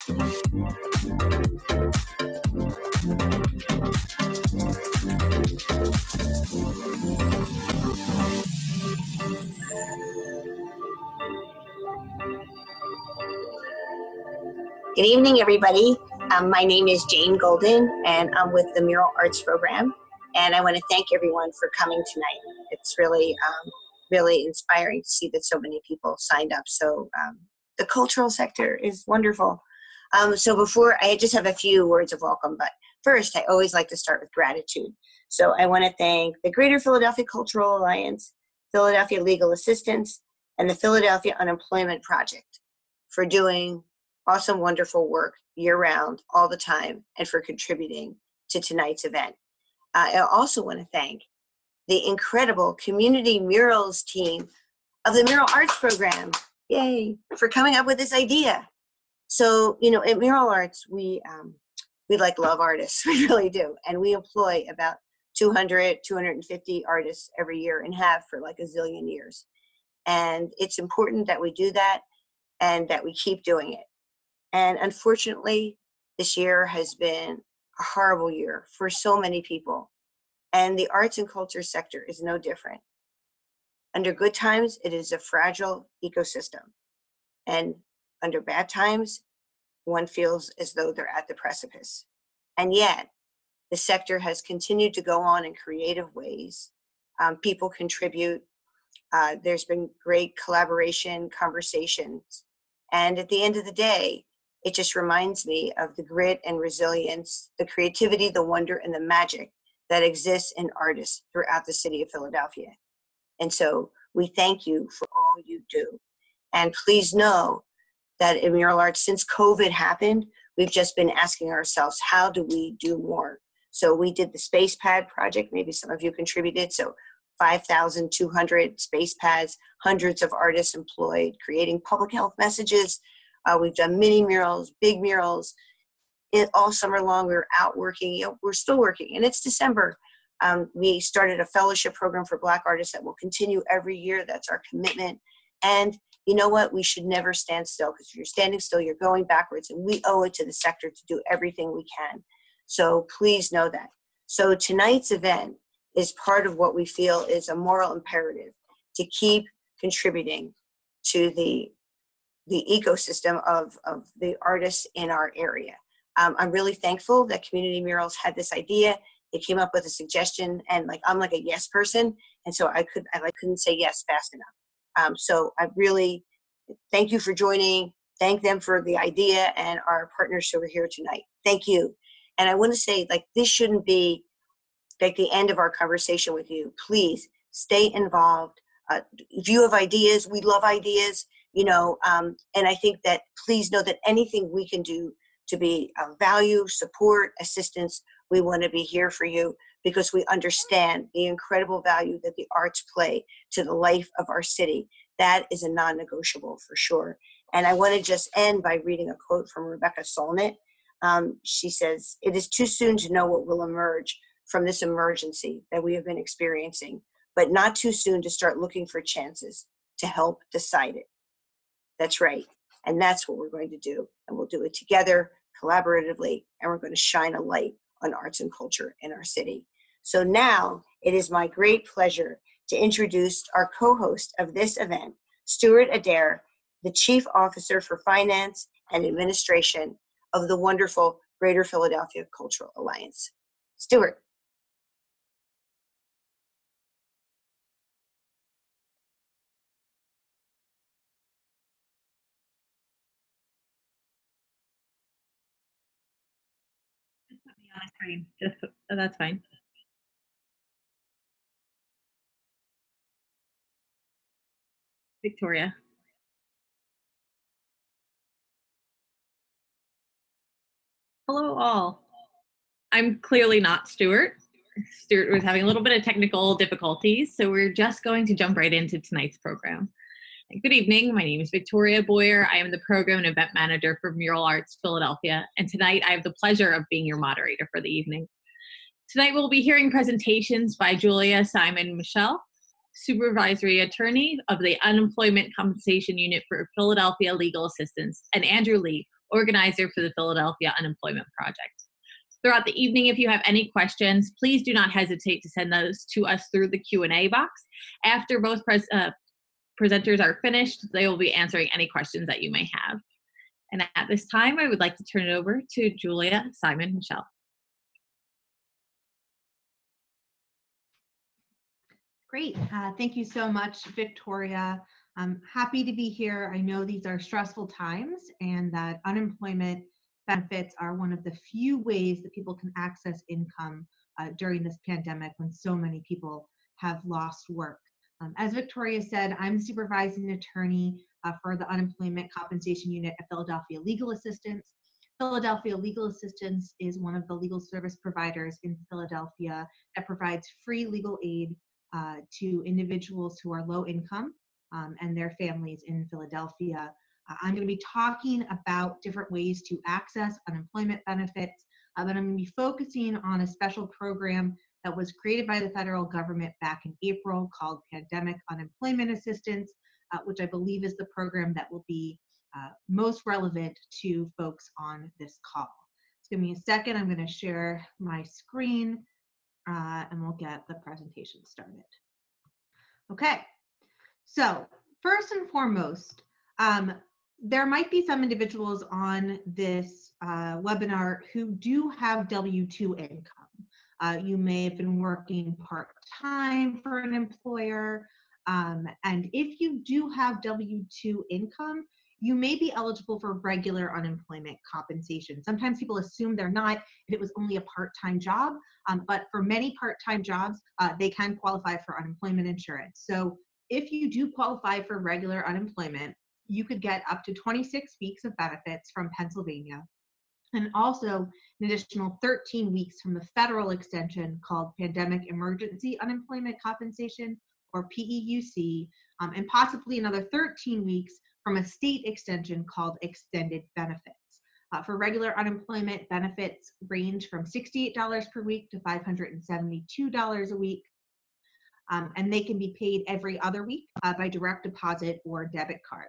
Good evening, everybody. My name is Jane Golden, and I'm with the Mural Arts Program. And I want to thank everyone for coming tonight. It's really, really inspiring to see that so many people signed up. So the cultural sector is wonderful. So before, I just have a few words of welcome, but first, I always like to start with gratitude. So I want to thank the Greater Philadelphia Cultural Alliance, Philadelphia Legal Assistance, and the Philadelphia Unemployment Project for doing awesome, wonderful work year-round, all the time, and for contributing to tonight's event. I also want to thank the incredible community murals team of the Mural Arts Program, yay, for coming up with this idea. So, you know, at Mural Arts, we like love artists, we really do, and we employ about 200, 250 artists every year and have for like a zillion years. And it's important that we do that and that we keep doing it. And unfortunately, this year has been a horrible year for so many people. And the arts and culture sector is no different. Under good times, it is a fragile ecosystem. And under bad times, one feels as though they're at the precipice. And yet, the sector has continued to go on in creative ways. People contribute. There's been great collaboration, conversations. And at the end of the day, it just reminds me of the grit and resilience, the creativity, the wonder, and the magic that exists in artists throughout the city of Philadelphia. And so we thank you for all you do. And please know that in Mural Arts, since COVID happened, we've just been asking ourselves, how do we do more? So we did the Space Pad project, maybe some of you contributed, so 5,200 space pads, hundreds of artists employed, creating public health messages. We've done mini murals, big murals. All summer long, we were out working. You know, we're still working, and it's December. We started a fellowship program for Black artists that will continue every year. That's our commitment. And you know what? We should never stand still, because if you're standing still, you're going backwards, and we owe it to the sector to do everything we can. So please know that. So tonight's event is part of what we feel is a moral imperative to keep contributing to the ecosystem of the artists in our area. I'm really thankful that Community Murals had this idea. They came up with a suggestion, and like I'm like a yes person, and so I couldn't say yes fast enough. So I really thank you for joining. Thank them for the idea and our partners who are here tonight. Thank you. And I want to say, like, this shouldn't be like the end of our conversation with you. Please stay involved. If you have ideas, we love ideas. You know, and I think that please know that anything we can do to be value, support, assistance, we want to be here for you, because we understand the incredible value that the arts play to the life of our city. That is a non-negotiable for sure. And I want to just end by reading a quote from Rebecca Solnit. She says, "It is too soon to know what will emerge from this emergency that we have been experiencing, but not too soon to start looking for chances to help decide it." That's right. And that's what we're going to do. And we'll do it together, collaboratively, and we're going to shine a light on arts and culture in our city. So now it is my great pleasure to introduce our co-host of this event, Stuart Adair, the Chief Officer for Finance and Administration of the wonderful Greater Philadelphia Cultural Alliance. Stuart. Just that's fine. Victoria. Hello all. I'm clearly not Stuart. Stuart was having a little bit of technical difficulties, so we're just going to jump right into tonight's program. Good evening, my name is Victoria Boyer. I am the Program and Event Manager for Mural Arts Philadelphia, and tonight I have the pleasure of being your moderator for the evening. Tonight we'll be hearing presentations by Julia Simon Michelle, Supervisory Attorney of the Unemployment Compensation Unit for Philadelphia Legal Assistance, and Andrew Lee, organizer for the Philadelphia Unemployment Project. Throughout the evening, if you have any questions, please do not hesitate to send those to us through the Q&A box. After both presenters are finished, they will be answering any questions that you may have. And at this time, I would like to turn it over to Julia, Simon, Michelle. Great. Thank you so much, Victoria. I'm happy to be here. I know these are stressful times and that unemployment benefits are one of the few ways that people can access income during this pandemic when so many people have lost work. As Victoria said, I'm the supervising attorney for the Unemployment Compensation Unit at Philadelphia Legal Assistance. Philadelphia Legal Assistance is one of the legal service providers in Philadelphia that provides free legal aid to individuals who are low income and their families in Philadelphia. I'm going to be talking about different ways to access unemployment benefits, but I'm going to be focusing on a special program that was created by the federal government back in April called Pandemic Unemployment Assistance, which I believe is the program that will be most relevant to folks on this call. So give me a second, I'm going to share my screen and we'll get the presentation started. Okay, so first and foremost, there might be some individuals on this webinar who do have W-2 income. You may have been working part-time for an employer, and if you do have W-2 income, you may be eligible for regular unemployment compensation. Sometimes people assume they're not if it was only a part-time job, but for many part-time jobs, they can qualify for unemployment insurance. So if you do qualify for regular unemployment, you could get up to 26 weeks of benefits from Pennsylvania, and also an additional 13 weeks from the federal extension called Pandemic Emergency Unemployment Compensation, or PEUC, and possibly another 13 weeks from a state extension called Extended Benefits. For regular unemployment, benefits range from $68 per week to $572 a week, and they can be paid every other week by direct deposit or debit card.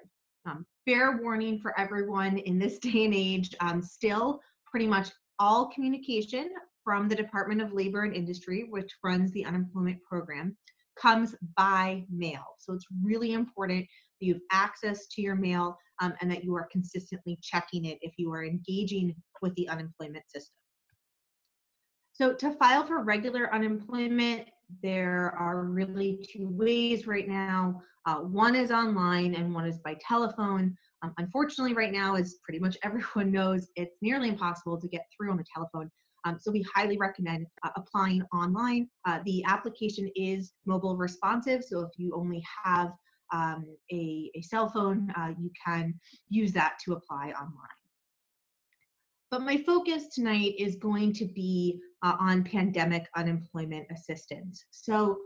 Fair warning for everyone in this day and age, still pretty much all communication from the Department of Labor and Industry, which runs the unemployment program, comes by mail. So it's really important that you have access to your mail and that you are consistently checking it if you are engaging with the unemployment system. So to file for regular unemployment, there are really two ways right now. One is online and one is by telephone. Unfortunately, right now, as pretty much everyone knows, it's nearly impossible to get through on the telephone. So we highly recommend applying online. The application is mobile responsive, so if you only have a cell phone, you can use that to apply online. But my focus tonight is going to be on pandemic unemployment assistance. So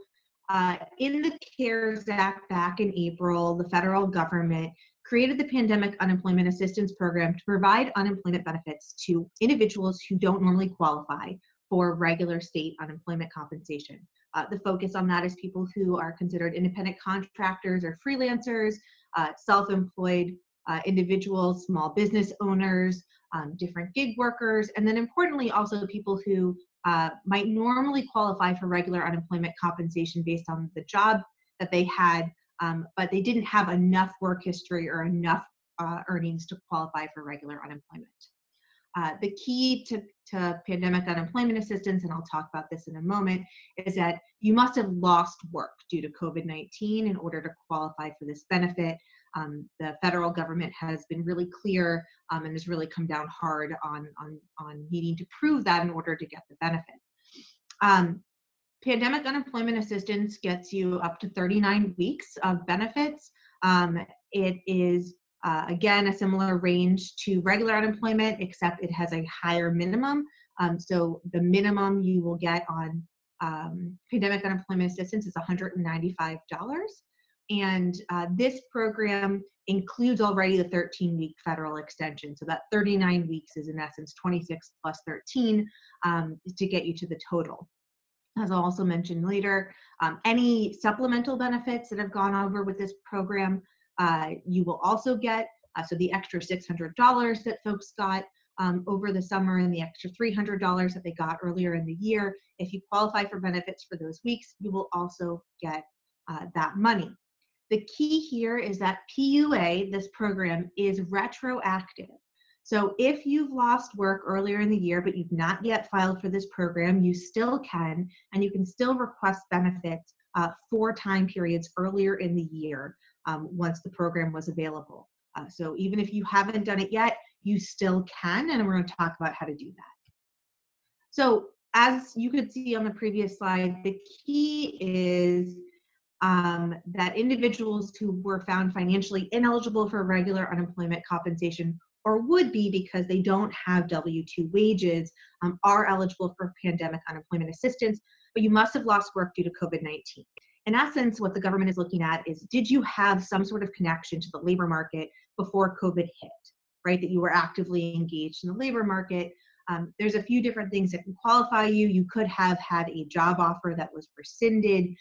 in the CARES Act back in April, the federal government created the Pandemic Unemployment Assistance Program to provide unemployment benefits to individuals who don't normally qualify for regular state unemployment compensation. The focus on that is people who are considered independent contractors or freelancers, self-employed individuals, small business owners, different gig workers, and then importantly also people who might normally qualify for regular unemployment compensation based on the job that they had, but they didn't have enough work history or enough earnings to qualify for regular unemployment. The key to pandemic unemployment assistance, and I'll talk about this in a moment, is that you must have lost work due to COVID-19 in order to qualify for this benefit. The federal government has been really clear and has really come down hard on needing to prove that in order to get the benefit. Pandemic unemployment assistance gets you up to 39 weeks of benefits. It is, again, a similar range to regular unemployment, except it has a higher minimum. So the minimum you will get on pandemic unemployment assistance is $195. And this program includes already the 13-week federal extension. So that 39 weeks is in essence 26 plus 13 to get you to the total. As I'll also mention later, any supplemental benefits that have gone over with this program, you will also get So the extra $600 that folks got over the summer and the extra $300 that they got earlier in the year, if you qualify for benefits for those weeks, you will also get that money. The key here is that PUA, this program, is retroactive. So if you've lost work earlier in the year, but you've not yet filed for this program, you still can, and you can still request benefits for time periods earlier in the year once the program was available. So even if you haven't done it yet, you still can, and we're going to talk about how to do that. So as you could see on the previous slide, the key is that individuals who were found financially ineligible for regular unemployment compensation, or would be because they don't have W-2 wages, are eligible for pandemic unemployment assistance, but you must have lost work due to COVID-19. In essence, what the government is looking at is, did you have some sort of connection to the labor market before COVID hit, right? That you were actively engaged in the labor market. There's a few different things that can qualify you. You could have had a job offer that was rescinded.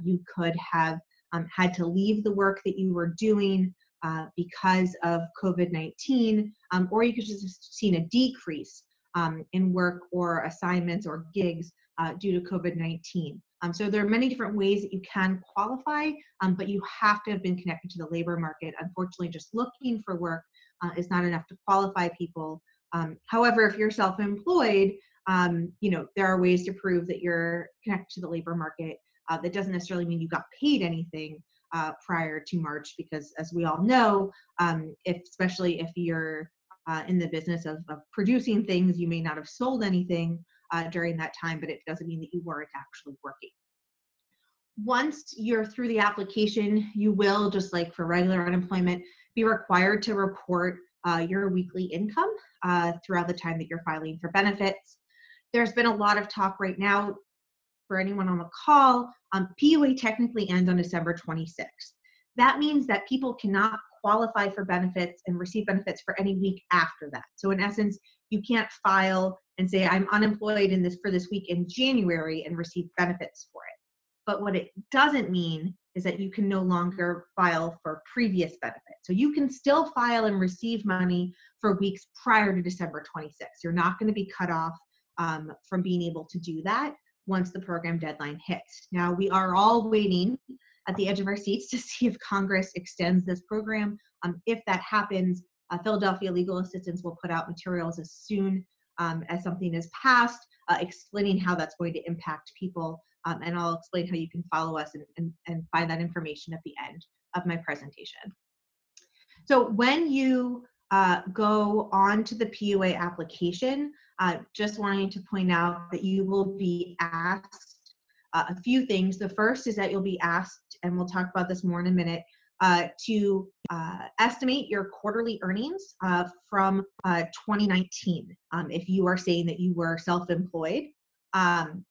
You could have had to leave the work that you were doing because of COVID-19, or you could just have seen a decrease in work or assignments or gigs due to COVID-19. So there are many different ways that you can qualify, but you have to have been connected to the labor market. Unfortunately, just looking for work is not enough to qualify people. However, if you're self-employed, there are ways to prove that you're connected to the labor market. That doesn't necessarily mean you got paid anything prior to March, because as we all know, especially if you're in the business of producing things, you may not have sold anything during that time, but it doesn't mean that you weren't actually working. Once you're through the application, you will, just like for regular unemployment, be required to report your weekly income throughout the time that you're filing for benefits. There's been a lot of talk right now for anyone on the call. PUA technically ends on December 26th. That means that people cannot qualify for benefits and receive benefits for any week after that. So in essence, you can't file and say, I'm unemployed for this week in January and receive benefits for it. But what it doesn't mean is that you can no longer file for previous benefits. So you can still file and receive money for weeks prior to December 26th. You're not going to be cut off from being able to do that once the program deadline hits. Now, we are all waiting at the edge of our seats to see if Congress extends this program. If that happens, Philadelphia Legal Assistance will put out materials as soon as something is passed, explaining how that's going to impact people. And I'll explain how you can follow us and find that information at the end of my presentation. So when you go on to the PUA application, just wanting to point out that you will be asked a few things. The first is that you'll be asked, and we'll talk about this more in a minute, to estimate your quarterly earnings from 2019 if you are saying that you were self-employed.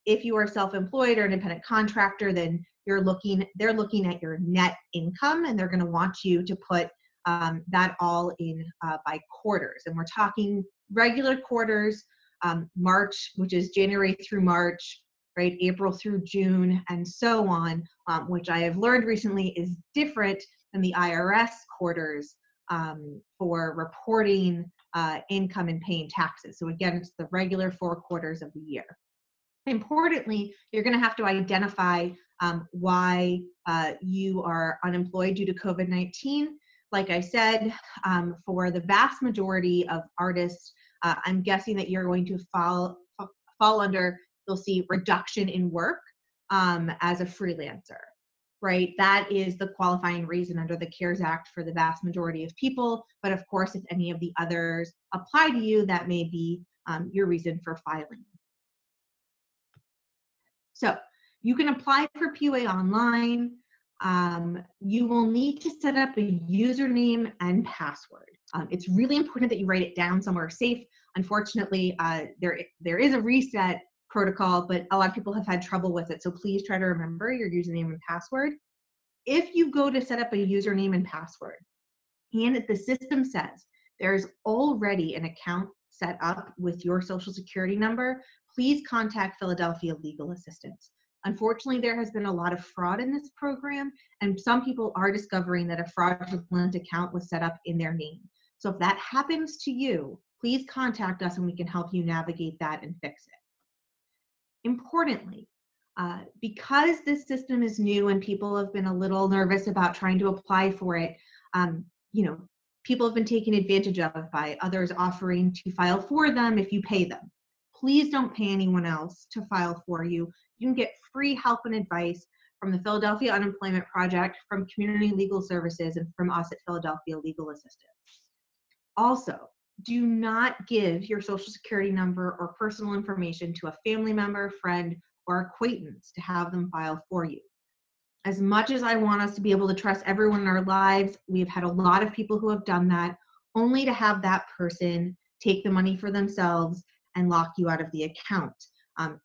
If you are self-employed or an independent contractor, then they're looking at your net income, and they're going to want you to put that all in by quarters. And we're talking regular quarters, March, which is January through March, right? April through June, and so on, which I have learned recently is different than the IRS quarters for reporting income and paying taxes. So again, it's the regular 4 quarters of the year. Importantly, you're going to have to identify why you are unemployed due to COVID-19. Like I said, for the vast majority of artists, I'm guessing that you're going to fall under, you'll see reduction in work as a freelancer, right? That is the qualifying reason under the CARES Act for the vast majority of people. But of course, if any of the others apply to you, that may be your reason for filing. So you can apply for PUA online. You will need to set up a username and password. It's really important that you write it down somewhere safe. Unfortunately, there is a reset protocol, but a lot of people have had trouble with it. So please try to remember your username and password. If you go to set up a username and password, and the system says there's already an account set up with your Social Security number, please contact Philadelphia Legal Assistance. Unfortunately, there has been a lot of fraud in this program, and some people are discovering that a fraudulent account was set up in their name. So if that happens to you, please contact us and we can help you navigate that and fix it. Importantly, because this system is new and people have been a little nervous about trying to apply for it, people have been taken advantage of by others offering to file for them if you pay them. Please don't pay anyone else to file for you. You can get free help and advice from the Philadelphia Unemployment Project, from Community Legal Services, and from us at Philadelphia Legal Assistance. Also, do not give your social security number or personal information to a family member, friend, or acquaintance to have them file for you. As much as I want us to be able to trust everyone in our lives, we've had a lot of people who have done that, only to have that person take the money for themselves and lock you out of the account.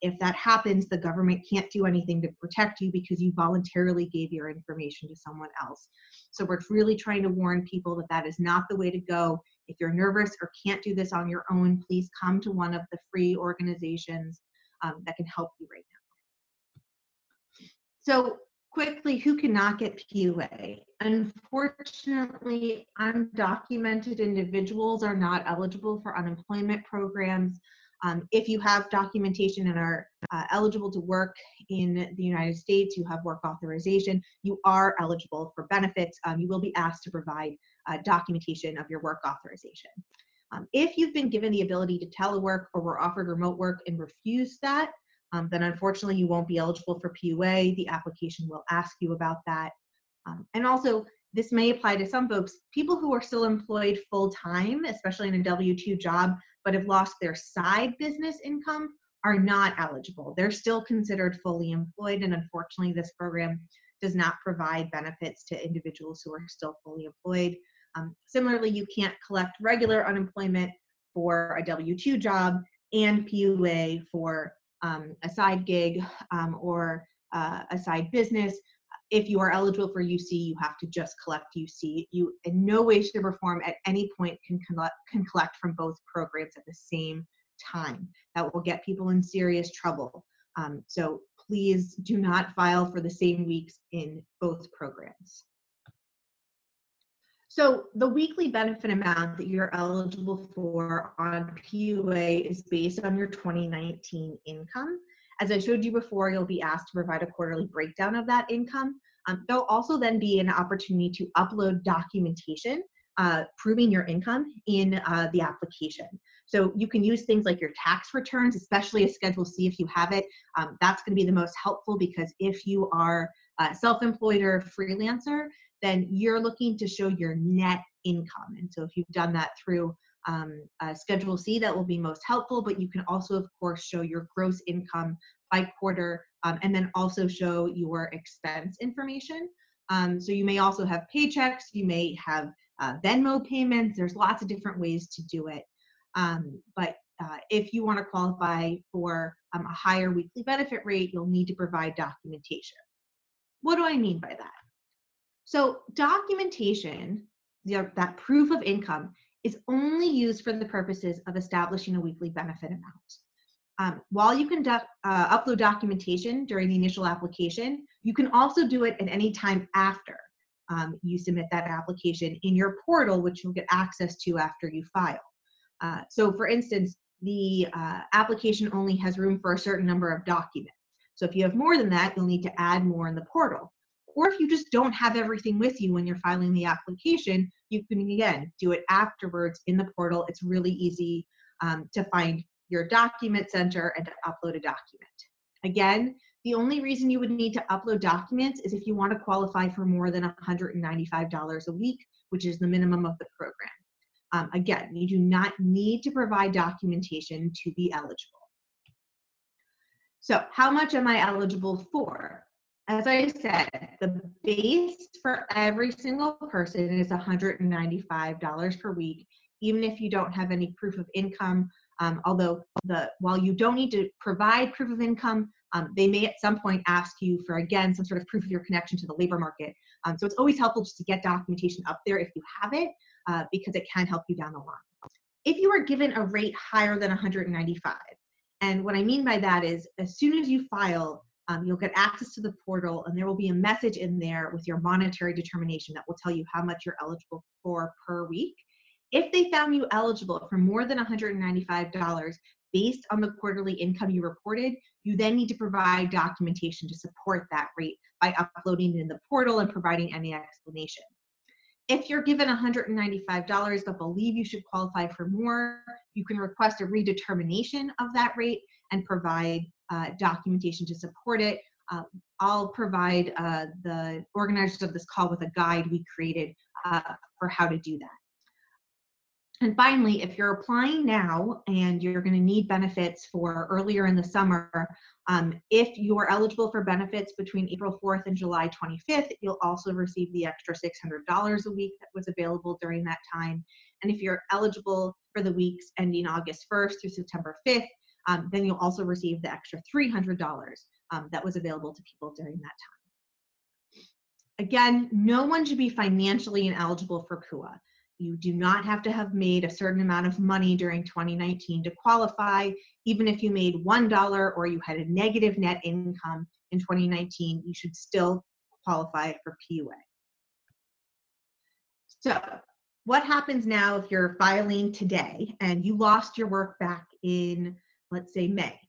If that happens, the government can't do anything to protect you because you voluntarily gave your information to someone else. So we're really trying to warn people that that is not the way to go. If you're nervous or can't do this on your own, please come to one of the free organizations that can help you right now. So quickly, who cannot get PUA? Unfortunately, undocumented individuals are not eligible for unemployment programs. If you have documentation and are eligible to work in the United States, you have work authorization, you are eligible for benefits. You will be asked to provide documentation of your work authorization. If you've been given the ability to telework or were offered remote work and refused that, then unfortunately you won't be eligible for PUA. The application will ask you about that. And also, this may apply to some folks, people who are still employed full-time, especially in a W-2 job, but have lost their side business income, are not eligible. They're still considered fully employed, and unfortunately this program does not provide benefits to individuals who are still fully employed. Similarly, you can't collect regular unemployment for a W-2 job and PUA for a side gig or a side business. If you are eligible for UC, you have to just collect UC. You, in no way, shape, or form at any point can collect from both programs at the same time. That will get people in serious trouble. So please do not file for the same weeks in both programs. So the weekly benefit amount that you're eligible for on PUA is based on your 2019 income. As I showed you before, you'll be asked to provide a quarterly breakdown of that income. There'll also then be an opportunity to upload documentation proving your income in the application. So you can use things like your tax returns, especially a Schedule C if you have it. That's going to be the most helpful, because if you are self-employed or freelancer, then you're looking to show your net income. And so if you've done that through Schedule C, that will be most helpful, but you can also, of course, show your gross income by quarter, and then also show your expense information. So you may also have paychecks, you may have Venmo payments. There's lots of different ways to do it. But if you want to qualify for a higher weekly benefit rate, you'll need to provide documentation. What do I mean by that? So documentation, that proof of income, is only used for the purposes of establishing a weekly benefit amount. While you can upload documentation during the initial application, you can also do it at any time after you submit that application in your portal, which you'll get access to after you file. So for instance, the application only has room for a certain number of documents. So if you have more than that, you'll need to add more in the portal. Or if you just don't have everything with you when you're filing the application, you can, again, do it afterwards in the portal. It's really easy to find your document center and to upload a document. Again, the only reason you would need to upload documents is if you want to qualify for more than $195 a week, which is the minimum of the program. Again, you do not need to provide documentation to be eligible. So how much am I eligible for? As I said, the base for every single person is $195 per week, even if you don't have any proof of income. Although while you don't need to provide proof of income, they may at some point ask you for, again, some sort of proof of your connection to the labor market. So it's always helpful just to get documentation up there if you have it, because it can help you down the line. If you are given a rate higher than $195, and what I mean by that is, as soon as you file, You'll get access to the portal, and there will be a message in there with your monetary determination that will tell you how much you're eligible for per week. If they found you eligible for more than $195 based on the quarterly income you reported, you then need to provide documentation to support that rate by uploading it in the portal and providing any explanation. If you're given $195 but believe you should qualify for more, you can request a redetermination of that rate and provide documentation to support it. I'll provide the organizers of this call with a guide we created for how to do that. And finally, if you're applying now and you're going to need benefits for earlier in the summer, if you are eligible for benefits between April 4th and July 25th, you'll also receive the extra $600 a week that was available during that time. And if you're eligible for the weeks ending August 1st through September 5th, then you'll also receive the extra $300 that was available to people during that time. Again, no one should be financially ineligible for PUA. You do not have to have made a certain amount of money during 2019 to qualify. Even if you made $1 or you had a negative net income in 2019, you should still qualify for PUA. So what happens now if you're filing today and you lost your work back in, let's say, May?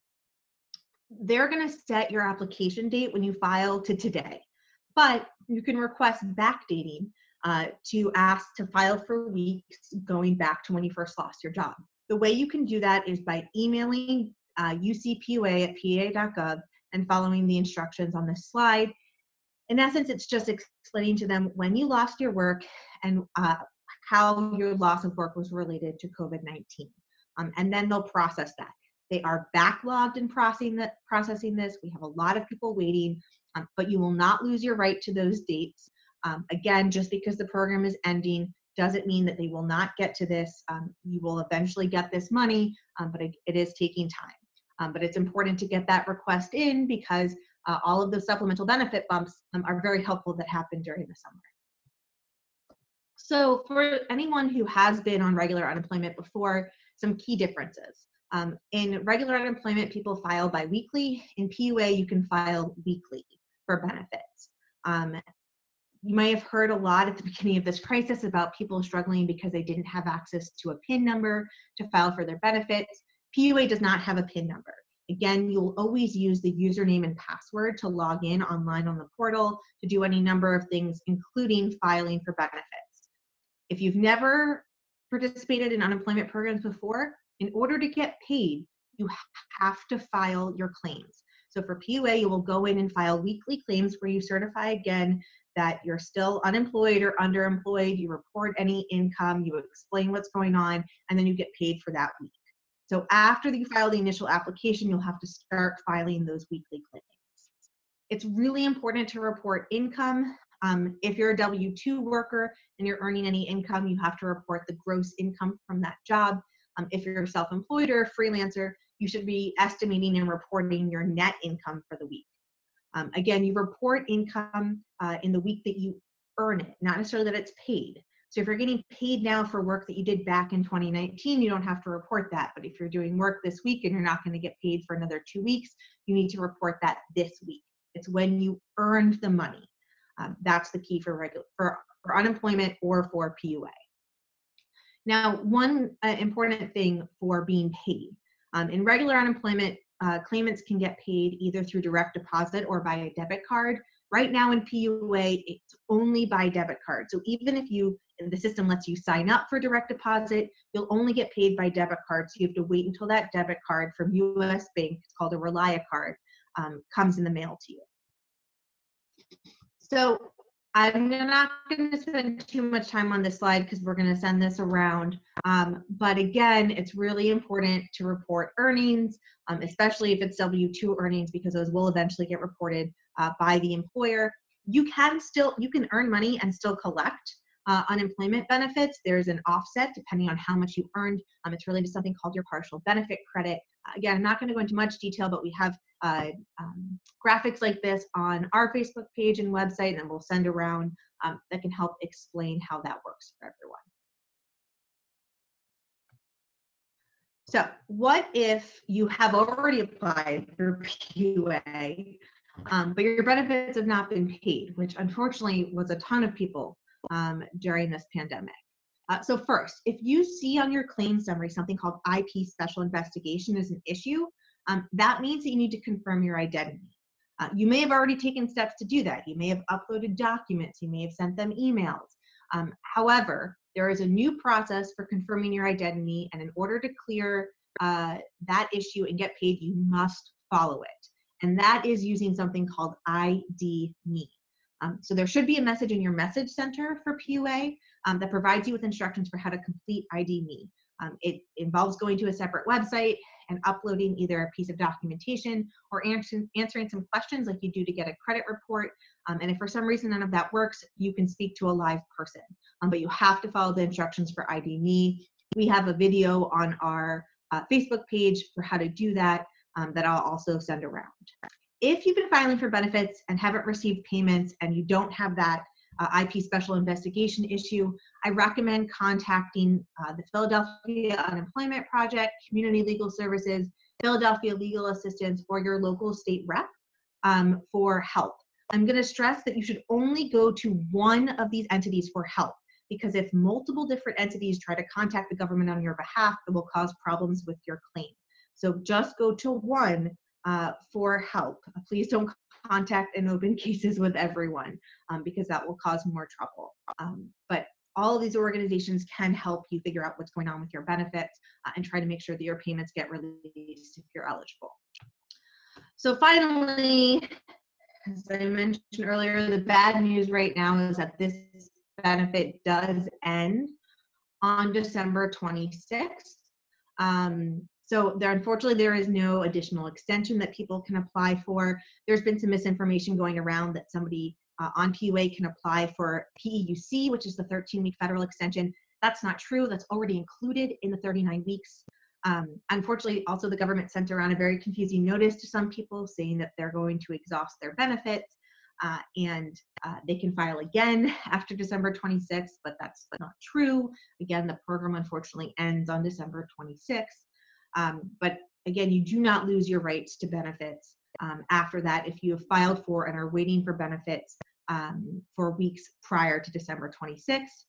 They're going to set your application date when you file to today, but you can request backdating to ask to file for weeks going back to when you first lost your job. The way you can do that is by emailing ucpua@pa.gov and following the instructions on this slide. In essence, it's just explaining to them when you lost your work and how your loss of work was related to COVID-19. And then they'll process that. They are backlogged in processing this. We have a lot of people waiting, but you will not lose your right to those dates. Again, just because the program is ending doesn't mean that they will not get to this. You will eventually get this money, but it is taking time. But it's important to get that request in because all of the supplemental benefit bumps are very helpful that happen during the summer. So for anyone who has been on regular unemployment before, some key differences. In regular unemployment, people file biweekly. In PUA, you can file weekly for benefits. You might have heard a lot at the beginning of this crisis about people struggling because they didn't have access to a PIN number to file for their benefits. PUA does not have a PIN number. Again, you'll always use the username and password to log in online on the portal to do any number of things, including filing for benefits. If you've never participated in unemployment programs before, in order to get paid, you have to file your claims. So for PUA, you will go in and file weekly claims where you certify again that you're still unemployed or underemployed, you report any income, you explain what's going on, and then you get paid for that week. So after you file the initial application, you'll have to start filing those weekly claims. It's really important to report income. If you're a W-2 worker and you're earning any income, you have to report the gross income from that job. If you're self-employed or a freelancer, you should be estimating and reporting your net income for the week. Again, you report income in the week that you earn it, not necessarily that it's paid. So if you're getting paid now for work that you did back in 2019, you don't have to report that. But if you're doing work this week and you're not going to get paid for another 2 weeks, you need to report that this week. It's when you earned the money. That's the key for unemployment or for PUA. Now, one important thing for being paid. In regular unemployment, claimants can get paid either through direct deposit or by a debit card. Right now in PUA, it's only by debit card. So even if the system lets you sign up for direct deposit, you'll only get paid by debit card. So you have to wait until that debit card from US Bank, it's called a Relia card, comes in the mail to you. So I'm not going to spend too much time on this slide because we're going to send this around. But again, it's really important to report earnings, especially if it's W-2 earnings, because those will eventually get reported by the employer. You can earn money and still collect unemployment benefits. There's an offset depending on how much you earned. It's related to something called your partial benefit credit. Again, I'm not going to go into much detail, but we have graphics like this on our Facebook page and website, and we'll send around that can help explain how that works for everyone. So what if you have already applied for PUA, but your benefits have not been paid, which unfortunately was a ton of people during this pandemic. So first, if you see on your claim summary something called IP special investigation as an issue, that means that you need to confirm your identity. You may have already taken steps to do that. You may have uploaded documents. You may have sent them emails. However, there is a new process for confirming your identity, and in order to clear that issue and get paid, you must follow it. And that is using something called IDME. So there should be a message in your message center for PUA that provides you with instructions for how to complete IDME. It involves going to a separate website and uploading either a piece of documentation or answering some questions like you do to get a credit report. And if for some reason none of that works, you can speak to a live person. But you have to follow the instructions for IDME. We have a video on our Facebook page for how to do that that I'll also send around. If you've been filing for benefits and haven't received payments and you don't have that IP special investigation issue, I recommend contacting the Philadelphia Unemployment Project, Community Legal Services, Philadelphia Legal Assistance, or your local state rep for help. I'm going to stress that you should only go to one of these entities for help, because if multiple different entities try to contact the government on your behalf, it will cause problems with your claim. So just go to one for help. Please don't contact and open cases with everyone because that will cause more trouble. But all of these organizations can help you figure out what's going on with your benefits and try to make sure that your payments get released if you're eligible. So finally, as I mentioned earlier, the bad news right now is that this benefit does end on December 26th. So unfortunately, there is no additional extension that people can apply for. There's been some misinformation going around that somebody on PUA can apply for PEUC, which is the 13-week federal extension. That's not true. That's already included in the 39 weeks. Unfortunately, also the government sent around a very confusing notice to some people saying that they're going to exhaust their benefits and they can file again after December 26th, but that's not true. Again, the program unfortunately ends on December 26th. But again, you do not lose your rights to benefits after that if you have filed for and are waiting for benefits for weeks prior to December 26th.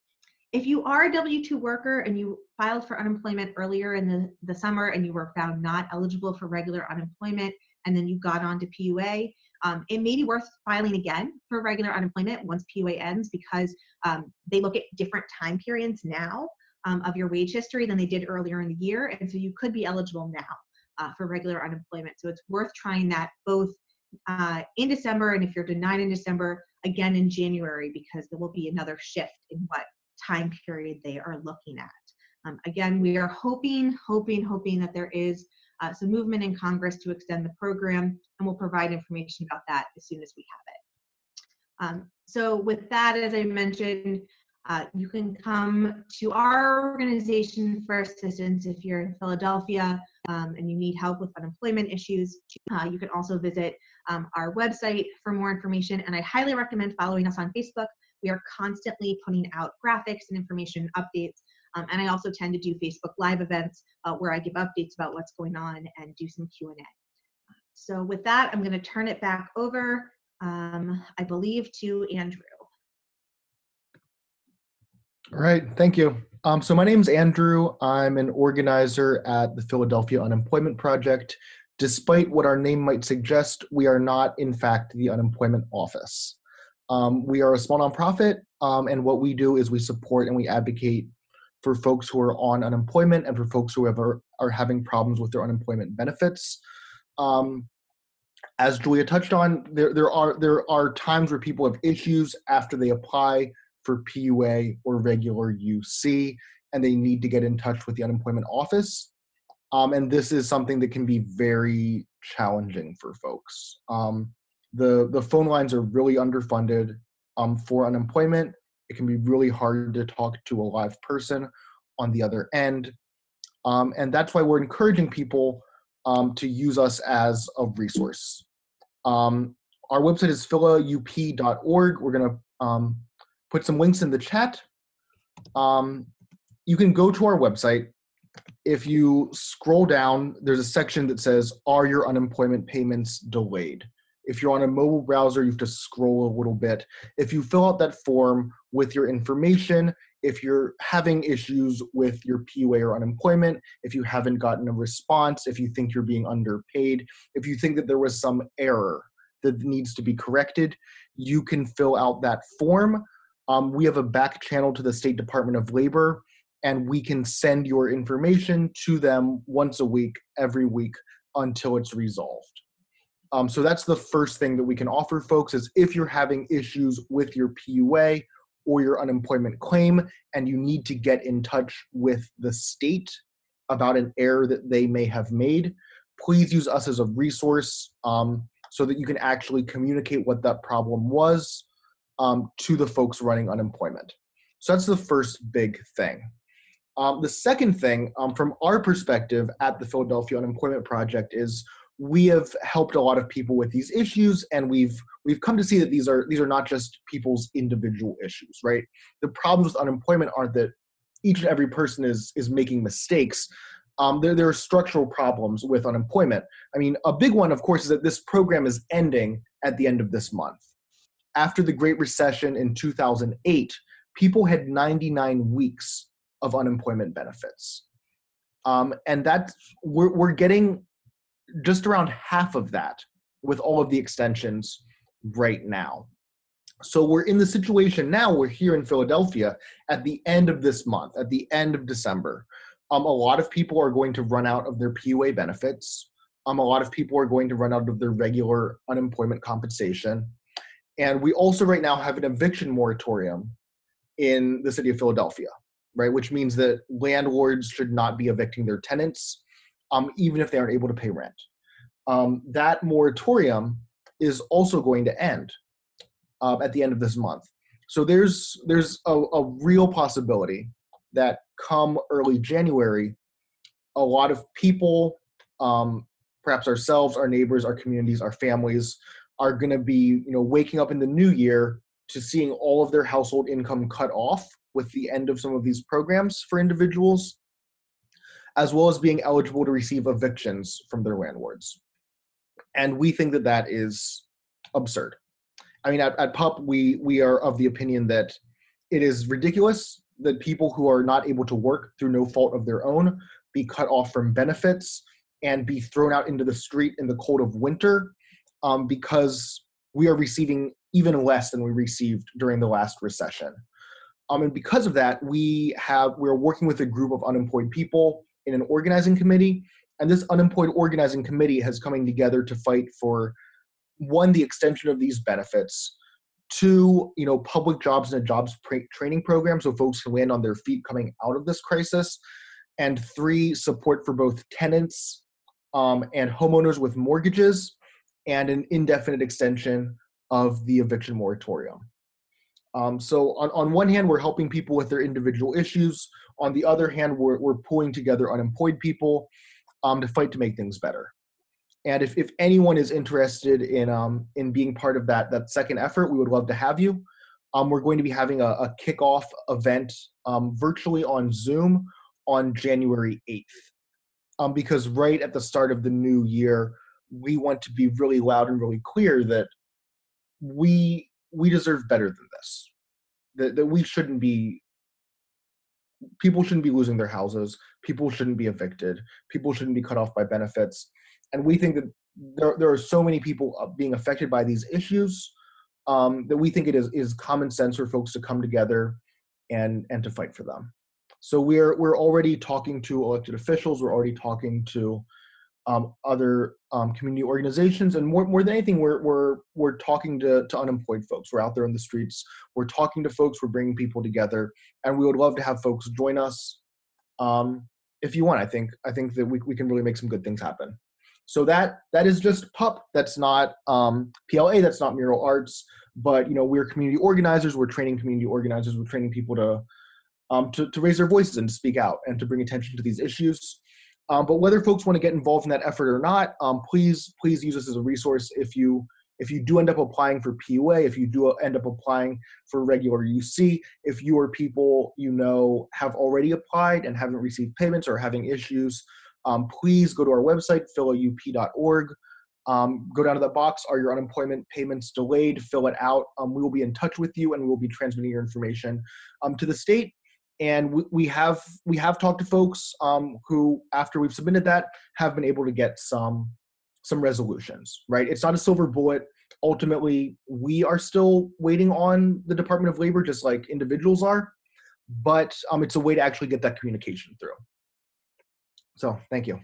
If you are a W-2 worker and you filed for unemployment earlier in the summer and you were found not eligible for regular unemployment and then you got onto PUA, it may be worth filing again for regular unemployment once PUA ends because they look at different time periods now of your wage history than they did earlier in the year. And so you could be eligible now for regular unemployment. So it's worth trying that both in December, and if you're denied in December, again in January, because there will be another shift in what time period they are looking at. Again, we are hoping that there is some movement in Congress to extend the program, and we'll provide information about that as soon as we have it. So with that, as I mentioned, you can come to our organization for assistance if you're in Philadelphia and you need help with unemployment issues. You can also visit our website for more information, and I highly recommend following us on Facebook. We are constantly putting out graphics and information updates, and I also tend to do Facebook Live events where I give updates about what's going on and do some Q&A. So with that, I'm going to turn it back over, I believe, to Andrew. All right, thank you. So my name's Andrew. I'm an organizer at the Philadelphia Unemployment Project. Despite what our name might suggest, we are not, in fact, the unemployment office. We are a small nonprofit, and what we do is we support and we advocate for folks who are on unemployment and for folks who are having problems with their unemployment benefits. As Julia touched on, there are times where people have issues after they apply for PUA or regular UC, and they need to get in touch with the unemployment office. And this is something that can be very challenging for folks. The phone lines are really underfunded for unemployment. It can be really hard to talk to a live person on the other end. And that's why we're encouraging people to use us as a resource. Our website is philaup.org. We're gonna put some links in the chat. You can go to our website. If you scroll down, there's a section that says, "Are your unemployment payments delayed?" If you're on a mobile browser, you have to scroll a little bit. If you fill out that form with your information, if you're having issues with your PUA or unemployment, if you haven't gotten a response, if you think you're being underpaid, if you think that there was some error that needs to be corrected, you can fill out that form. We have a back channel to the State Department of Labor, and we can send your information to them once a week, every week, until it's resolved. So that's the first thing that we can offer folks is if you're having issues with your PUA or your unemployment claim and you need to get in touch with the state about an error that they may have made, please use us as a resource so that you can actually communicate what that problem was to the folks running unemployment. So that's the first big thing. The second thing, from our perspective at the Philadelphia Unemployment Project, is we have helped a lot of people with these issues, and we've come to see that these are not just people's individual issues, right? The problems with unemployment aren't that each and every person is making mistakes. There are structural problems with unemployment. I mean, a big one, of course, is that this program is ending at the end of this month. After the Great Recession in 2008, people had 99 weeks of unemployment benefits. And that's, we're getting just around half of that with all of the extensions right now. So we're in the situation now, we're here in Philadelphia at the end of this month, at the end of December. A lot of people are going to run out of their PUA benefits. A lot of people are going to run out of their regular unemployment compensation. And we also right now have an eviction moratorium in the city of Philadelphia, right? Which means that landlords should not be evicting their tenants, even if they aren't able to pay rent. That moratorium is also going to end at the end of this month. So there's a real possibility that come early January, a lot of people, perhaps ourselves, our neighbors, our communities, our families, are going to be, waking up in the new year to seeing all of their household income cut off with the end of some of these programs for individuals, as well as being eligible to receive evictions from their landlords. And we think that that is absurd. I mean, at PUP, we are of the opinion that it is ridiculous that people who are not able to work through no fault of their own be cut off from benefits and be thrown out into the street in the cold of winter because we are receiving even less than we received during the last recession. And because of that, we're working with a group of unemployed people in an organizing committee. And this unemployed organizing committee has coming together to fight for, one, the extension of these benefits, two, public jobs and a jobs training program so folks can land on their feet coming out of this crisis, and three, support for both tenants and homeowners with mortgages, and an indefinite extension of the eviction moratorium. So on one hand, we're helping people with their individual issues. On the other hand, we're pulling together unemployed people to fight to make things better. And if anyone is interested in being part of that second effort, we would love to have you. We're going to be having a kickoff event virtually on Zoom on January 8th. Because right at the start of the new year, we want to be really loud and really clear that we deserve better than this. That we shouldn't be, people shouldn't be losing their houses, people shouldn't be evicted, people shouldn't be cut off by benefits. And we think that there are so many people being affected by these issues that we think it is common sense for folks to come together and to fight for them. So we're already talking to elected officials, we're already talking to other community organizations, and more than anything, we're talking to unemployed folks. We're out there in the streets, we're talking to folks, we're bringing people together, and we would love to have folks join us if you want. I think that we can really make some good things happen. So that is just PUP. That's not PLA. That's not Mural Arts. But we're community organizers. We're training community organizers. We're training people to raise their voices and to speak out and to bring attention to these issues. But whether folks want to get involved in that effort or not, please use us as a resource. If you do end up applying for PUA, if you do end up applying for regular UC, if you or people have already applied and haven't received payments or having issues, please go to our website, philaup.org. Go down to that box. Are your unemployment payments delayed? Fill it out. We will be in touch with you, and we will be transmitting your information to the state. And we have talked to folks who, after we've submitted that, have been able to get some resolutions. Right? It's not a silver bullet. Ultimately, we are still waiting on the Department of Labor, just like individuals are. But it's a way to actually get that communication through. So, thank you.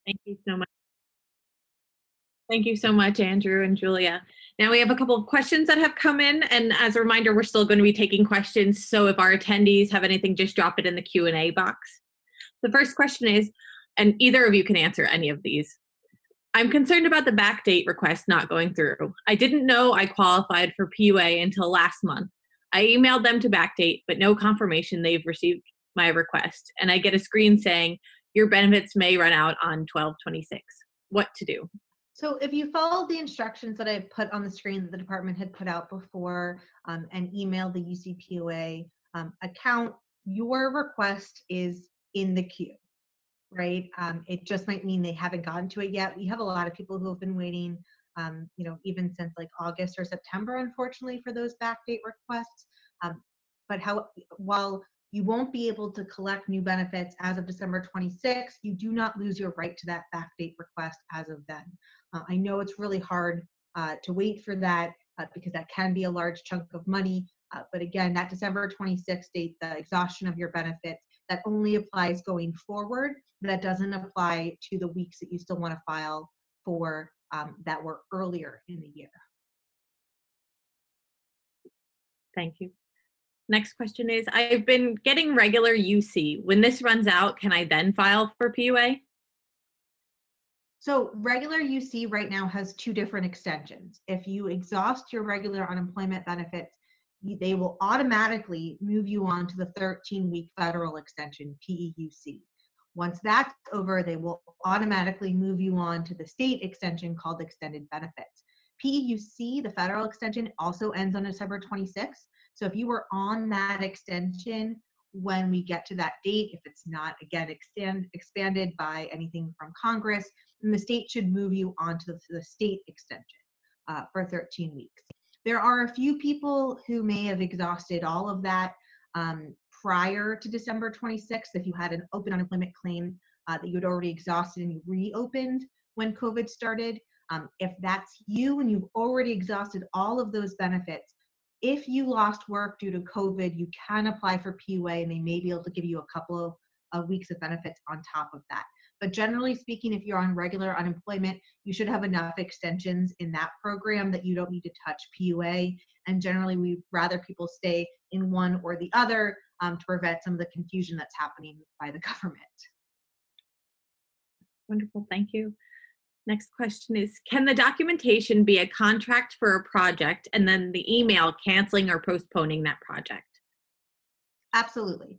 Thank you so much. Thank you so much, Andrew and Julia. Now we have a couple of questions that have come in, and as a reminder, we're still going to be taking questions. So if our attendees have anything, just drop it in the Q&A box. The first question is, and either of you can answer any of these. I'm concerned about the backdate request not going through. I didn't know I qualified for PUA until last month. I emailed them to backdate, but no confirmation they've received my request. And I get a screen saying, your benefits may run out on 12/26. What to do? So if you follow the instructions that I put on the screen that the department had put out before and emailed the UCPOA account, your request is in the queue, right? It just might mean they haven't gotten to it yet. We have a lot of people who have been waiting, even since like August or September, unfortunately, for those backdate requests. But while you won't be able to collect new benefits as of December 26th, you do not lose your right to that backdate request as of then. I know it's really hard to wait for that because that can be a large chunk of money. But again, that December 26th date, the exhaustion of your benefits, that only applies going forward. That doesn't apply to the weeks that you still want to file for that were earlier in the year. Thank you. Next question is, I've been getting regular UC. When this runs out, can I then file for PUA? So regular UC right now has two different extensions. If you exhaust your regular unemployment benefits, they will automatically move you on to the 13-week federal extension, PEUC. Once that's over, they will automatically move you on to the state extension called extended benefits. PEUC, the federal extension, also ends on December 26th. So if you were on that extension when we get to that date, if it's not, again, expanded by anything from Congress, then the state should move you onto the state extension for 13 weeks. There are a few people who may have exhausted all of that prior to December 26th. If you had an open unemployment claim that you had already exhausted and you reopened when COVID started, if that's you and you've already exhausted all of those benefits, if you lost work due to COVID, you can apply for PUA and they may be able to give you a couple of weeks of benefits on top of that. But generally speaking, if you're on regular unemployment, you should have enough extensions in that program that you don't need to touch PUA. And generally, we'd rather people stay in one or the other to prevent some of the confusion that's happening by the government. Wonderful, thank you. Next question is, can the documentation be a contract for a project and then the email canceling or postponing that project? Absolutely.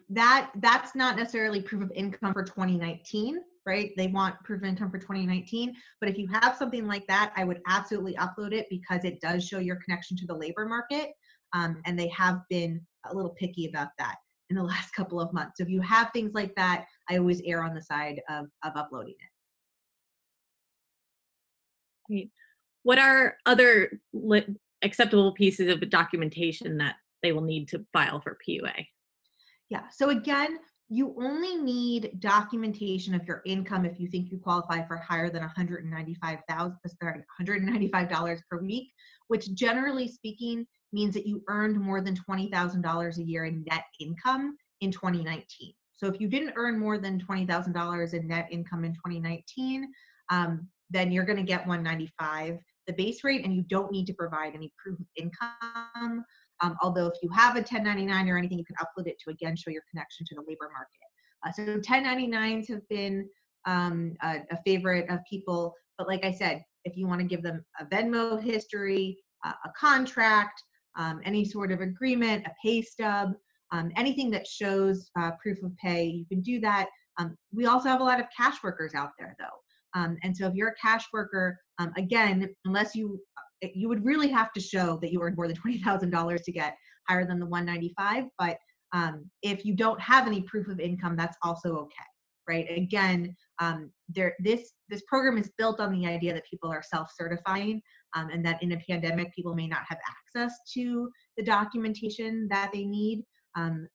That's not necessarily proof of income for 2019, right? They want proof of income for 2019, but if you have something like that, I would absolutely upload it because it does show your connection to the labor market, and they have been a little picky about that in the last couple of months. So if you have things like that, I always err on the side of uploading it. Great. What are other acceptable pieces of documentation that they will need to file for PUA? Yeah, so again, you only need documentation of your income if you think you qualify for higher than $195 per week, which generally speaking means that you earned more than $20,000 a year in net income in 2019. So if you didn't earn more than $20,000 in net income in 2019, then you're going to get $195, the base rate, and you don't need to provide any proof of income. Although if you have a 1099 or anything, you can upload it to again show your connection to the labor market. So 1099s have been a favorite of people, but like I said, if you want to give them a Venmo history, a contract, any sort of agreement, a pay stub, anything that shows proof of pay, you can do that. We also have a lot of cash workers out there though. And so if you're a cash worker, again, unless you would really have to show that you earned more than $20,000 to get higher than the $195. But if you don't have any proof of income, that's also okay. right? Again, this program is built on the idea that people are self-certifying, and that in a pandemic, people may not have access to the documentation that they need.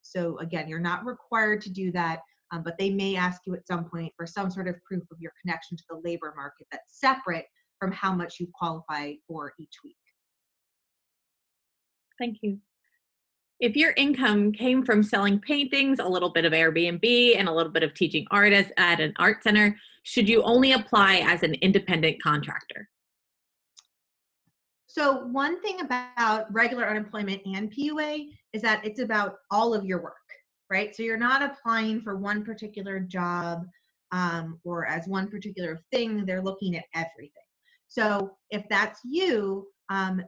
So again, you're not required to do that, but they may ask you at some point for some sort of proof of your connection to the labor market that's separate from how much you qualify for each week. Thank you. If your income came from selling paintings, a little bit of Airbnb, and a little bit of teaching art at an art center, should you only apply as an independent contractor? So one thing about regular unemployment and PUA is that it's about all of your work, right? So you're not applying for one particular job or as one particular thing. They're looking at everything. So if that's you,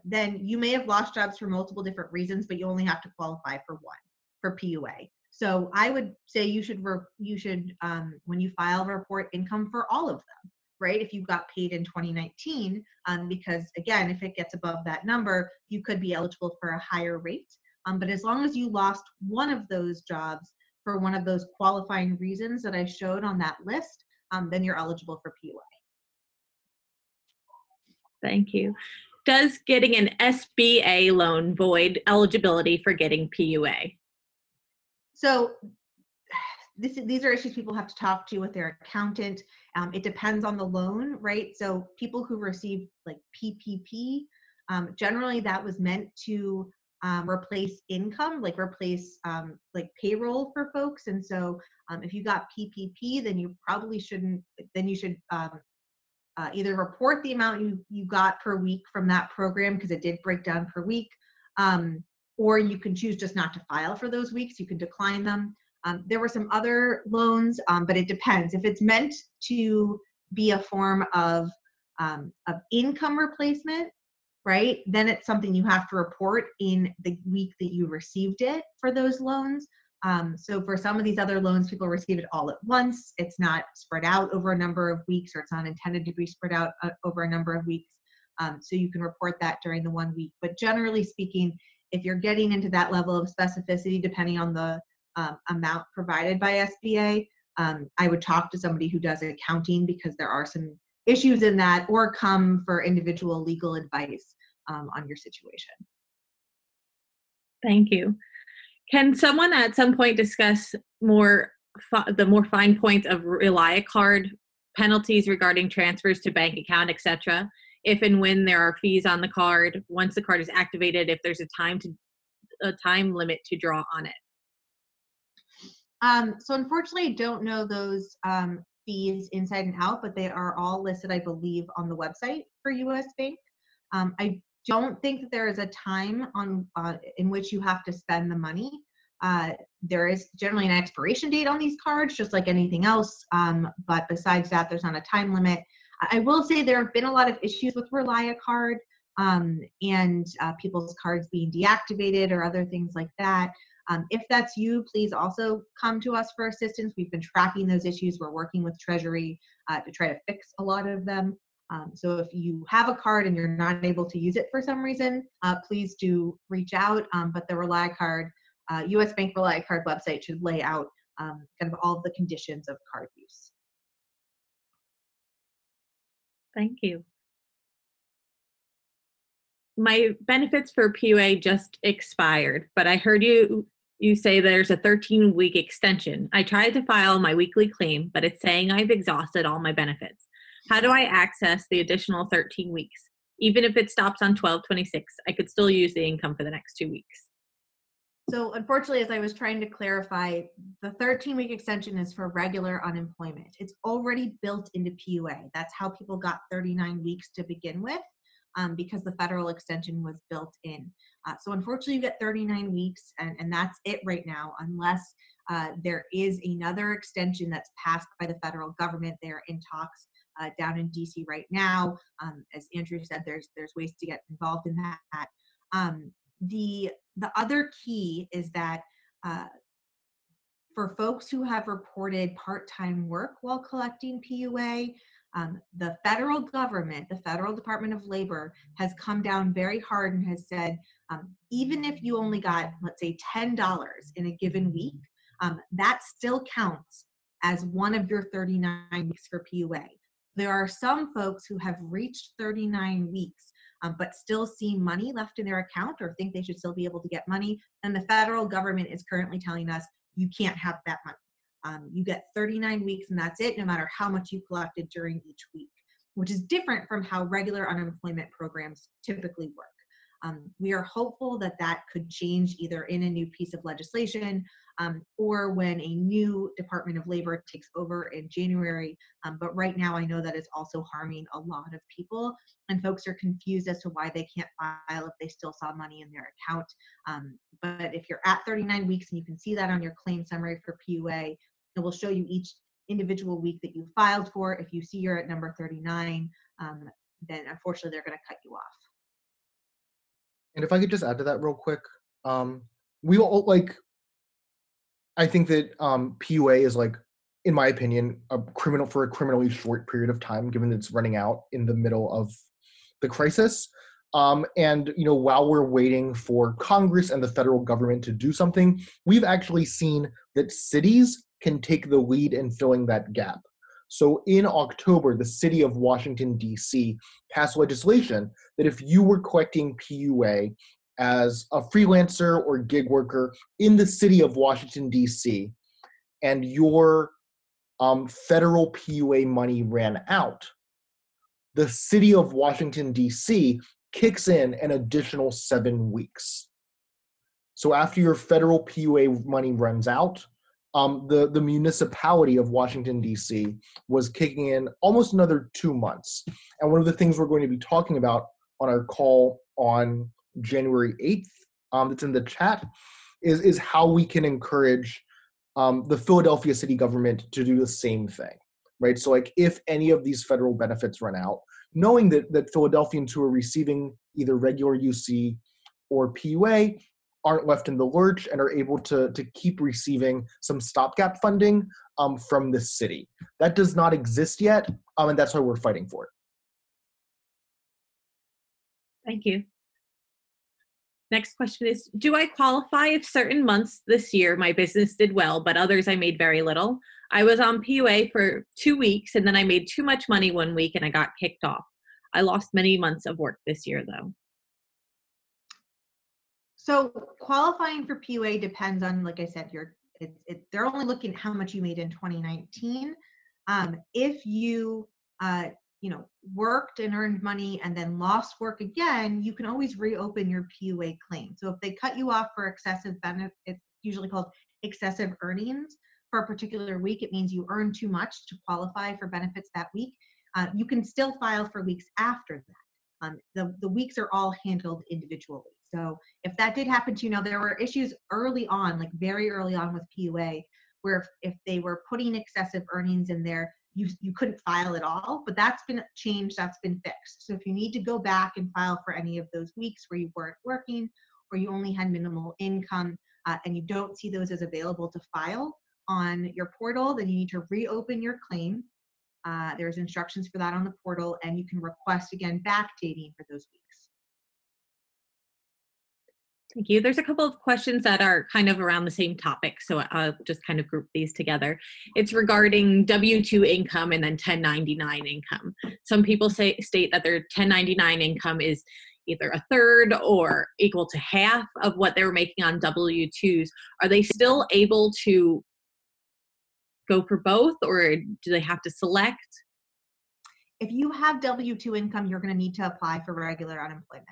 then you may have lost jobs for multiple different reasons, but you only have to qualify for one, for PUA. So I would say you should when you file, report income for all of them, right? If you got paid in 2019, because again, if it gets above that number, you could be eligible for a higher rate. But as long as you lost one of those jobs for one of those qualifying reasons that I showed on that list, then you're eligible for PUA. Thank you. Does getting an SBA loan void eligibility for getting PUA? So these are issues people have to talk to with their accountant. It depends on the loan, right? So people who receive like PPP, generally that was meant to replace income, like replace like payroll for folks. And so if you got PPP, then you probably shouldn't, then you should either report the amount you got per week from that program, because it did break down per week, or you can choose just not to file for those weeks. You can decline them. There were some other loans, but it depends. If it's meant to be a form of income replacement, right, then it's something you have to report in the week that you received it for those loans. So for some of these other loans, people receive it all at once. It's not spread out over a number of weeks, or it's not intended to be spread out over a number of weeks. So you can report that during the 1 week. But generally speaking, if you're getting into that level of specificity, depending on the amount provided by SBA, I would talk to somebody who does accounting, because there are some issues in that, or come for individual legal advice on your situation. Thank you. Can someone at some point discuss the more fine points of ReliaCard penalties regarding transfers to bank account, etc., if and when there are fees on the card, once the card is activated, if there's a time limit to draw on it? So unfortunately, I don't know those fees inside and out, but they are all listed, I believe, on the website for US Bank. I don't think that there is a time on in which you have to spend the money. There is generally an expiration date on these cards, just like anything else. But besides that, there's not a time limit. I will say there have been a lot of issues with ReliaCard and people's cards being deactivated or other things like that. If that's you, please also come to us for assistance. We've been tracking those issues. We're working with Treasury to try to fix a lot of them. So if you have a card and you're not able to use it for some reason, please do reach out. But the ReliaCard, US Bank ReliaCard website should lay out kind of all of the conditions of card use. Thank you. My benefits for PUA just expired, but I heard you say there's a 13-week extension. I tried to file my weekly claim, but it's saying I've exhausted all my benefits. How do I access the additional 13 weeks? Even if it stops on 12/26, I could still use the income for the next 2 weeks. So unfortunately, as I was trying to clarify, the 13-week extension is for regular unemployment. It's already built into PUA. That's how people got 39 weeks to begin with, because the federal extension was built in. So unfortunately, you get 39 weeks, and that's it right now, unless there is another extension that's passed by the federal government. They're in talks down in DC right now. As Andrew said, there's ways to get involved in that. The other key is that for folks who have reported part-time work while collecting PUA, the federal government, the Federal Department of Labor, has come down very hard and has said, even if you only got, let's say, $10 in a given week, that still counts as one of your 39 weeks for PUA. There are some folks who have reached 39 weeks, but still see money left in their account or think they should still be able to get money. And the federal government is currently telling us you can't have that money. You get 39 weeks and that's it, no matter how much you collected during each week, which is different from how regular unemployment programs typically work. We are hopeful that that could change either in a new piece of legislation or when a new Department of Labor takes over in January. But right now, I know that it's also harming a lot of people, and folks are confused as to why they can't file if they still saw money in their account. But if you're at 39 weeks, and you can see that on your claim summary for PUA, it will show you each individual week that you filed for. If you see you're at number 39, then unfortunately they're going to cut you off. And if I could just add to that real quick, we all I think that PUA is in my opinion, a criminally short period of time, given that it's running out in the middle of the crisis. And while we're waiting for Congress and the federal government to do something, we've actually seen that cities can take the lead in filling that gap. So in October, the city of Washington, D.C. passed legislation that if you were collecting PUA as a freelancer or gig worker in the city of Washington, D.C., and your federal PUA money ran out, the city of Washington, D.C. kicks in an additional 7 weeks. So after your federal PUA money runs out, the municipality of Washington, D.C. was kicking in almost another 2 months. And one of the things we're going to be talking about on our call on January 8th that's in the chat is how we can encourage the Philadelphia city government to do the same thing, right? So if any of these federal benefits run out, knowing that Philadelphians who are receiving either regular UC or PUA aren't left in the lurch and are able to keep receiving some stopgap funding from the city. That does not exist yet, and that's why we're fighting for it. Thank you. Next question is, do I qualify if certain months this year my business did well, but others I made very little? I was on PUA for 2 weeks, and then I made too much money 1 week and I got kicked off. I lost many months of work this year, though. So qualifying for PUA depends on, like I said, they're only looking at how much you made in 2019. If you worked and earned money and then lost work again, you can always reopen your PUA claim. So if they cut you off for excessive benefit, it's usually called excessive earnings for a particular week. It means you earned too much to qualify for benefits that week. You can still file for weeks after that. The weeks are all handled individually. So if that did happen to you, there were issues early on, very early on with PUA, where if they were putting excessive earnings in there, you couldn't file at all, but that's been changed, that's been fixed. So if you need to go back and file for any of those weeks where you weren't working or you only had minimal income and you don't see those as available to file on your portal, then you need to reopen your claim. There's instructions for that on the portal, and you can request again backdating for those weeks. Thank you. There's a couple of questions that are kind of around the same topic, so I'll just kind of group these together. It's regarding W-2 income and then 1099 income. Some people state that their 1099 income is either a third or equal to half of what they were making on W-2s. Are they still able to go for both, or do they have to select? If you have W-2 income, you're going to need to apply for regular unemployment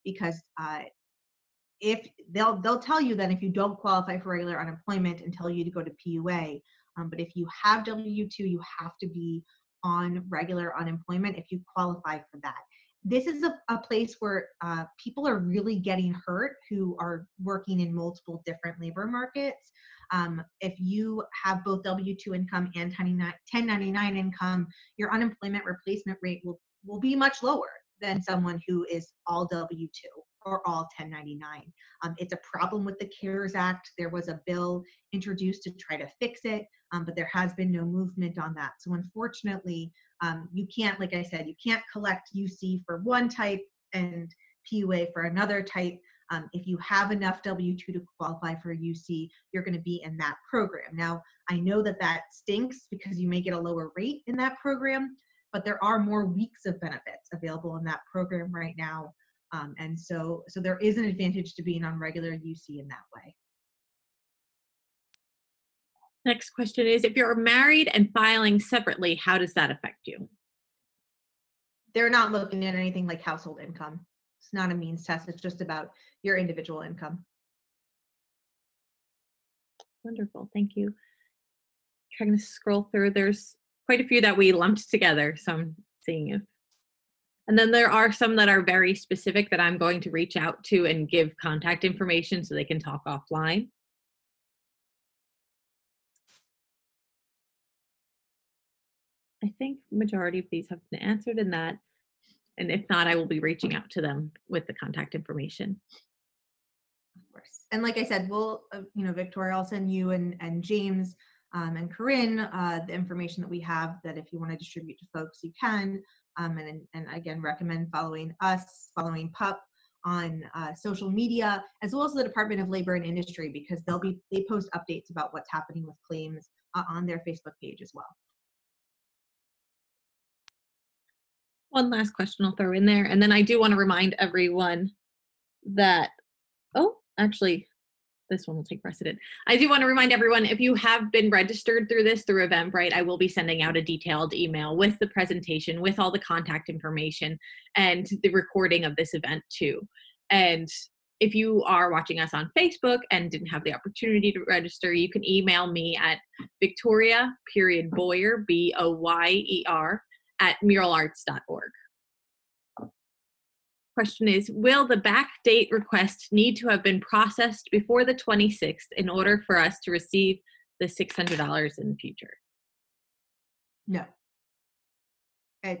because if they'll tell you that if you don't qualify for regular unemployment and tell you to go to PUA, but if you have W-2, you have to be on regular unemployment if you qualify for that. This is a place where people are really getting hurt who are working in multiple different labor markets. If you have both W-2 income and 1099 income, your unemployment replacement rate will be much lower than someone who is all W-2 or all 1099. It's a problem with the CARES Act. There was a bill introduced to try to fix it, but there has been no movement on that. So unfortunately, you can't, like I said, you can't collect UC for one type and PUA for another type. If you have enough W-2 to qualify for UC, you're going to be in that program. Now, I know that that stinks because you may get a lower rate in that program, but there are more weeks of benefits available in that program right now. And so there is an advantage to being on regular UC in that way. Next question is, if you're married and filing separately, how does that affect you? They're not looking at anything like household income. It's not a means test. It's just about your individual income. Wonderful. Thank you. Trying to scroll through. There's quite a few that we lumped together, so I'm seeing if. And then there are some that are very specific that I'm going to reach out to and give contact information so they can talk offline. I think majority of these have been answered in that. And if not, I will be reaching out to them with the contact information. Of course. And like I said, we'll, Victoria, I'll send you and James and Corinne the information that we have, that if you want to distribute to folks, you can. And again, recommend following us, following PUP on social media, as well as the Department of Labor and Industry, because they post updates about what's happening with claims on their Facebook page as well. One last question I'll throw in there. And then I do want to remind everyone that, actually, this one will take precedent. I do want to remind everyone, if you have been registered through Eventbrite, I will be sending out a detailed email with the presentation, with all the contact information, and the recording of this event too. And if you are watching us on Facebook and didn't have the opportunity to register, you can email me at Victoria.Boyer, Boyer, @muralarts.org. Question is, will the backdate request need to have been processed before the 26th in order for us to receive the $600 in the future? No.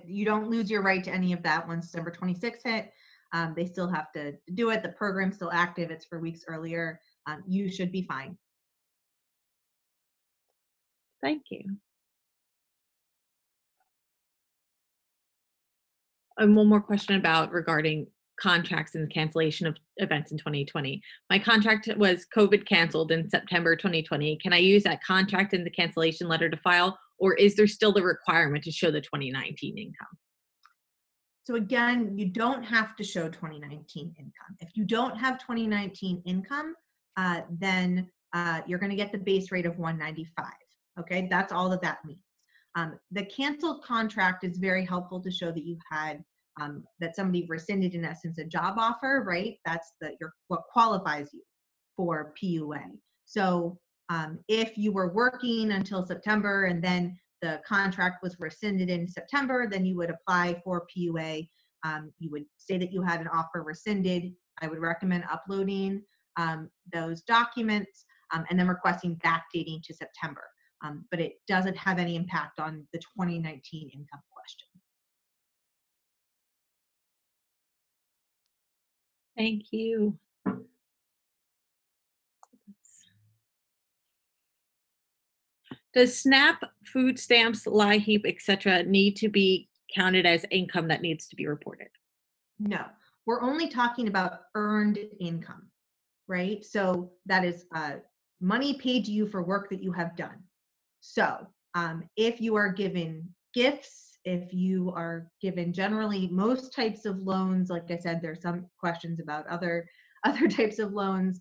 You don't lose your right to any of that once December 26th hit. They still have to do it. The program's still active. It's for weeks earlier. You should be fine. Thank you. And one more question regarding contracts and cancellation of events in 2020. My contract was COVID canceled in September 2020. Can I use that contract in the cancellation letter to file, or is there still the requirement to show the 2019 income? So again, you don't have to show 2019 income. If you don't have 2019 income, then you're going to get the base rate of $195. Okay, that's all that means. The canceled contract is very helpful to show that you had that somebody rescinded, in essence, a job offer, right? That's what qualifies you for PUA. So if you were working until September and then the contract was rescinded in September, then you would apply for PUA. You would say that you had an offer rescinded. I would recommend uploading those documents and then requesting backdating to September. But it doesn't have any impact on the 2019 income question. Thank you. Does SNAP, food stamps, LIHEAP, etc. need to be counted as income that needs to be reported? No, we're only talking about earned income, right? So that is money paid to you for work that you have done. So if you are given gifts, if you are given generally most types of loans, like I said, there's some questions about other types of loans,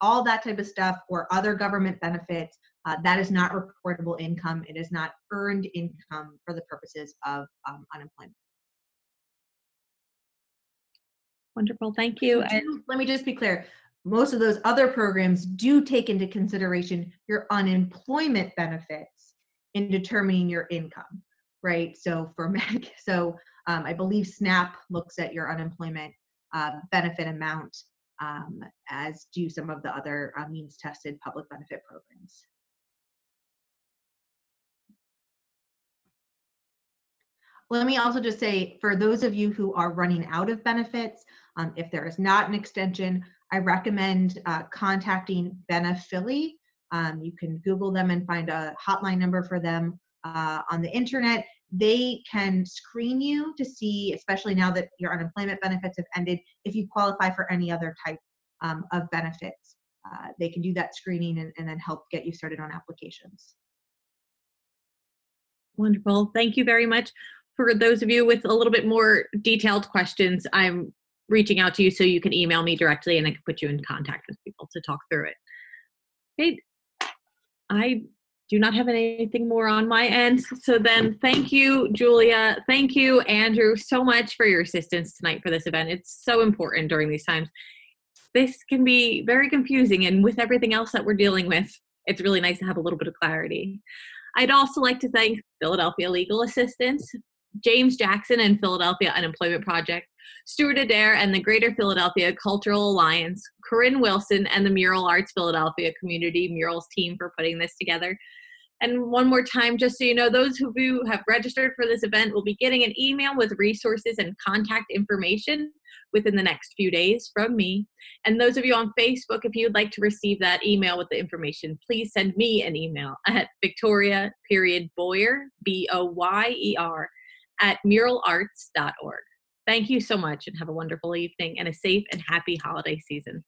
all that type of stuff, or other government benefits, that is not reportable income. It is not earned income for the purposes of unemployment. Wonderful, thank you. Let me just be clear. Most of those other programs do take into consideration your unemployment benefits in determining your income, right? So for I believe SNAP looks at your unemployment benefit amount, as do some of the other means-tested public benefit programs. Let me also just say, for those of you who are running out of benefits, if there is not an extension, I recommend contacting Benephilly. You can Google them and find a hotline number for them on the internet. they can screen you to see, especially now that your unemployment benefits have ended, if you qualify for any other type of benefits. They can do that screening and then help get you started on applications. Wonderful. Thank you very much. For those of you with a little bit more detailed questions, I'm reaching out to you so you can email me directly and I can put you in contact with people to talk through it. Okay. I do not have anything more on my end. So then thank you, Julia. Thank you, Andrew, so much for your assistance tonight for this event. It's so important during these times. This can be very confusing, and with everything else that we're dealing with, it's really nice to have a little bit of clarity. I'd also like to thank Philadelphia Legal Assistance, James Jackson and Philadelphia Unemployment Project, Stuart Adair and the Greater Philadelphia Cultural Alliance, Corinne Wilson and the Mural Arts Philadelphia Community Murals team for putting this together. And one more time, just so you know, those of you who have registered for this event will be getting an email with resources and contact information within the next few days from me. And those of you on Facebook, if you'd like to receive that email with the information, please send me an email at Victoria.Boyer, BOYER, @muralarts.org. Thank you so much and have a wonderful evening and a safe and happy holiday season.